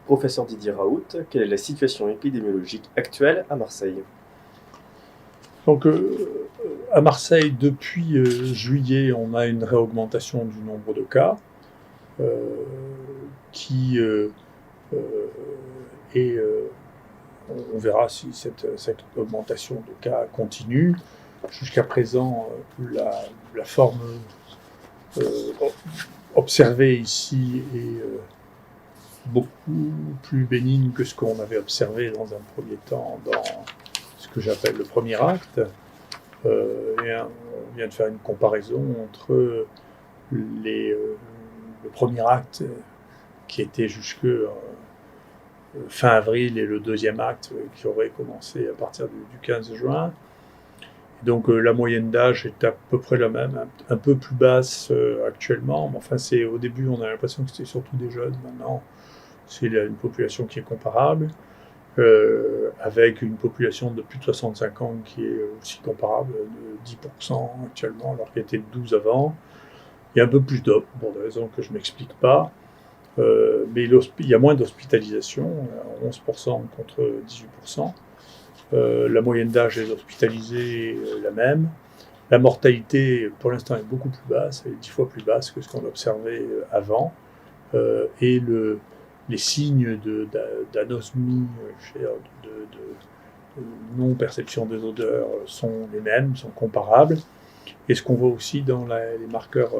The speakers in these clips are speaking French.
Professeur Didier Raoult, quelle est la situation épidémiologique actuelle à Marseille? Donc, à Marseille, depuis juillet, on a une réaugmentation du nombre de cas euh, qui euh, est. On verra si cette augmentation de cas continue. Jusqu'à présent, la forme euh, observée ici est beaucoup plus bénigne que ce qu'on avait observé dans un premier temps dans ce que j'appelle le premier acte. On vient de faire une comparaison entre le premier acte qui était jusque fin avril et le deuxième acte qui aurait commencé à partir du 15 juin. Et donc la moyenne d'âge est à peu près la même, un peu plus basse actuellement. Mais enfin, au début, on a l'impression que c'était surtout des jeunes. Maintenant, c'est une population qui est comparable. Avec une population de plus de 65 ans qui est aussi comparable, de 10% actuellement, alors qu'elle était de 12 avant. Il y a un peu plus d'hommes, pour des raisons que je ne m'explique pas. Mais il y a moins d'hospitalisation, 11% contre 18%. La moyenne d'âge des hospitalisés est la même. La mortalité, pour l'instant, est beaucoup plus basse, elle est 10 fois plus basse que ce qu'on observait avant. Et les signes d'anosmie, de non-perception des odeurs sont les mêmes, sont comparables. Et ce qu'on voit aussi dans les marqueurs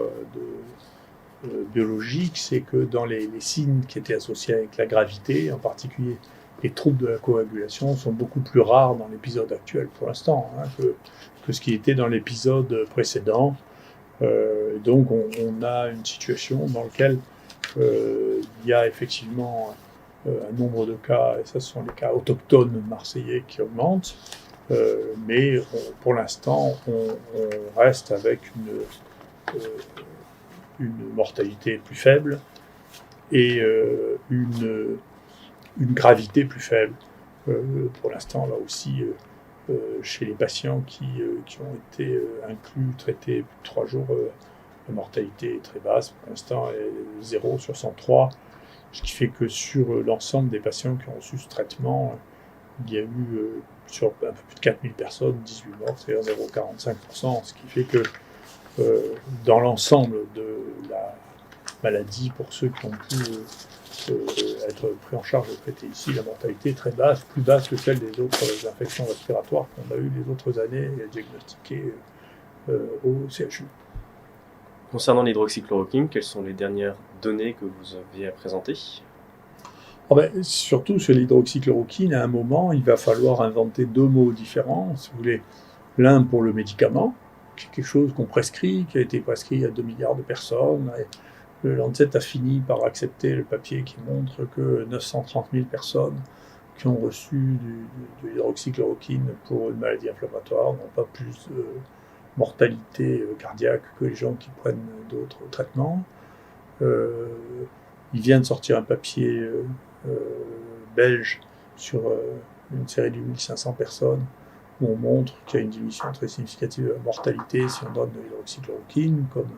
biologiques, c'est que dans les signes qui étaient associés avec la gravité, en particulier les troubles de la coagulation, sont beaucoup plus rares dans l'épisode actuel pour l'instant que ce qui était dans l'épisode précédent. Donc on a une situation dans laquelle il y a effectivement un nombre de cas, et ça ce sont les cas autochtones marseillais qui augmentent, mais pour l'instant on reste avec une mortalité plus faible et une gravité plus faible. Pour l'instant, là aussi, chez les patients qui ont été inclus, traités plus de 3 jours, la mortalité est très basse. Pour l'instant, elle est 0 sur 103, ce qui fait que sur l'ensemble des patients qui ont reçu ce traitement, il y a eu sur un peu plus de 4000 personnes, 18 morts, c'est-à-dire 0,45%, ce qui fait que dans l'ensemble de la maladie, pour ceux qui ont pu être pris en charge et traités ici, la mortalité est très basse, plus basse que celle des autres infections respiratoires qu'on a eues les autres années et diagnostiquées au CHU. Concernant l'hydroxychloroquine, quelles sont les dernières données que vous aviez à présenter? Surtout sur l'hydroxychloroquine, à un moment, il va falloir inventer 2 mots différents, si vous voulez. L'un pour le médicament, qui est quelque chose qu'on prescrit, qui a été prescrit à 2 milliards de personnes. Le Lancet a fini par accepter le papier qui montre que 930 000 personnes qui ont reçu de l'hydroxychloroquine pour une maladie inflammatoire n'ont pas plus de mortalité cardiaque que les gens qui prennent d'autres traitements. Il vient de sortir un papier belge sur une série de 1500 personnes où on montre qu'il y a une diminution très significative de la mortalité si on donne de l'hydroxychloroquine, comme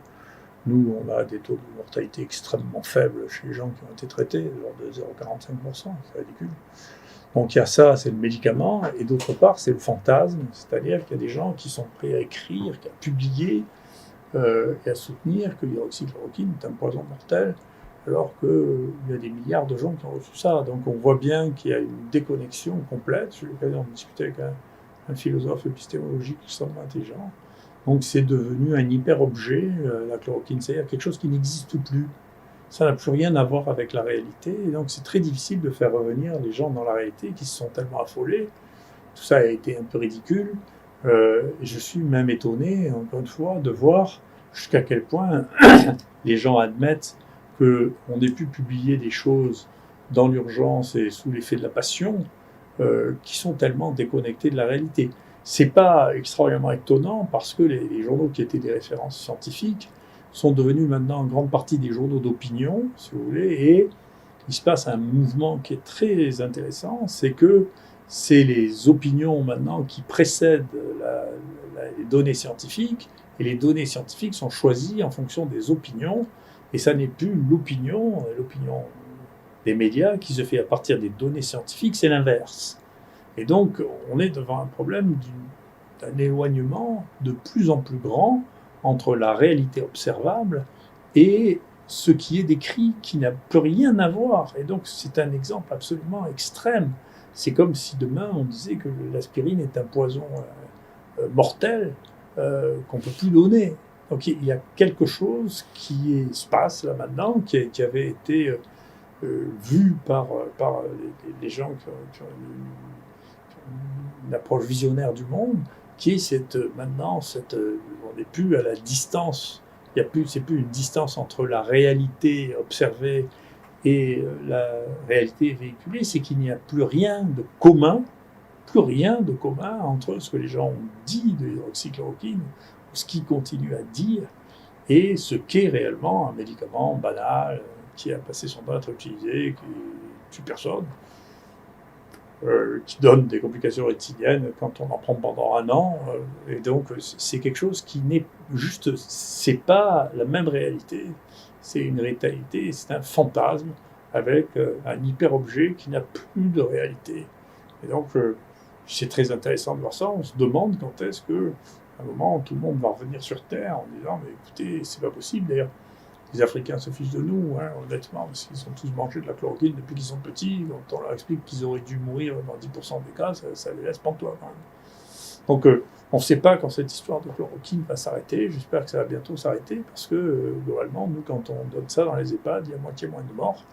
nous, on a des taux de mortalité extrêmement faibles chez les gens qui ont été traités, de l'ordre de 0,45%, c'est ridicule. Donc il y a ça, c'est le médicament, et d'autre part, c'est le fantasme, c'est-à-dire qu'il y a des gens qui sont prêts à écrire, à publier et à soutenir que l'hydroxychloroquine est un poison mortel, alors qu'il y a des milliards de gens qui ont reçu ça. Donc on voit bien qu'il y a une déconnexion complète. J'ai eu l'occasion de discuter avec un philosophe épistémologique extrêmement intelligent. Donc c'est devenu un hyper-objet, la chloroquine, c'est-à-dire quelque chose qui n'existe plus. Ça n'a plus rien à voir avec la réalité, et donc c'est très difficile de faire revenir les gens dans la réalité qui se sont tellement affolés. Tout ça a été un peu ridicule. Je suis même étonné, encore une fois, de voir jusqu'à quel point les gens admettent qu'on ait pu publier des choses dans l'urgence et sous l'effet de la passion qui sont tellement déconnectées de la réalité. C'est pas extraordinairement étonnant parce que les journaux qui étaient des références scientifiques sont devenus maintenant en grande partie des journaux d'opinion, si vous voulez, et il se passe un mouvement qui est très intéressant, c'est que c'est les opinions maintenant qui précèdent les données scientifiques, et les données scientifiques sont choisies en fonction des opinions, et ça n'est plus l'opinion des médias qui se fait à partir des données scientifiques, c'est l'inverse. Et donc, on est devant un problème d'un éloignement de plus en plus grand entre la réalité observable et ce qui est décrit, qui n'a plus rien à voir. Et donc, c'est un exemple absolument extrême. C'est comme si demain, on disait que l'aspirine est un poison mortel qu'on ne peut plus donner. Donc, il y a quelque chose qui se passe là maintenant, qui avait été vu par les gens qui ont une approche visionnaire du monde, qui est maintenant, on n'est plus à la distance. C'est plus une distance entre la réalité observée et la réalité véhiculée, c'est qu'il n'y a plus rien de commun entre ce que les gens ont dit de l'hydroxychloroquine, ou ce qu'ils continuent à dire, et ce qu'est réellement un médicament banal qui a passé son temps à être utilisé, qui tue personne, qui donne des complications rétiniennes quand on en prend pendant un an. Et donc, c'est quelque chose qui n'est juste... C'est pas la même réalité. C'est une réalité, c'est un fantasme avec un hyper-objet qui n'a plus de réalité. Et donc, c'est très intéressant de voir ça. On se demande quand est-ce que, à un moment, tout le monde va revenir sur Terre en disant « Mais écoutez, c'est pas possible. » D'ailleurs, les Africains se fichent de nous, honnêtement, parce qu'ils ont tous mangé de la chloroquine depuis qu'ils sont petits. Quand on leur explique qu'ils auraient dû mourir dans 10% des cas, ça les laisse pantois quand même. Donc, on ne sait pas quand cette histoire de chloroquine va s'arrêter. J'espère que ça va bientôt s'arrêter, parce que, globalement, nous, quand on donne ça dans les EHPAD, il y a moitié moins de morts.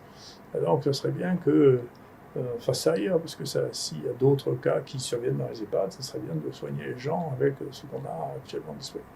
Alors, ce serait bien que fasse ça ailleurs, parce que s'il y a d'autres cas qui surviennent dans les EHPAD, ce serait bien de soigner les gens avec ce qu'on a actuellement disponible.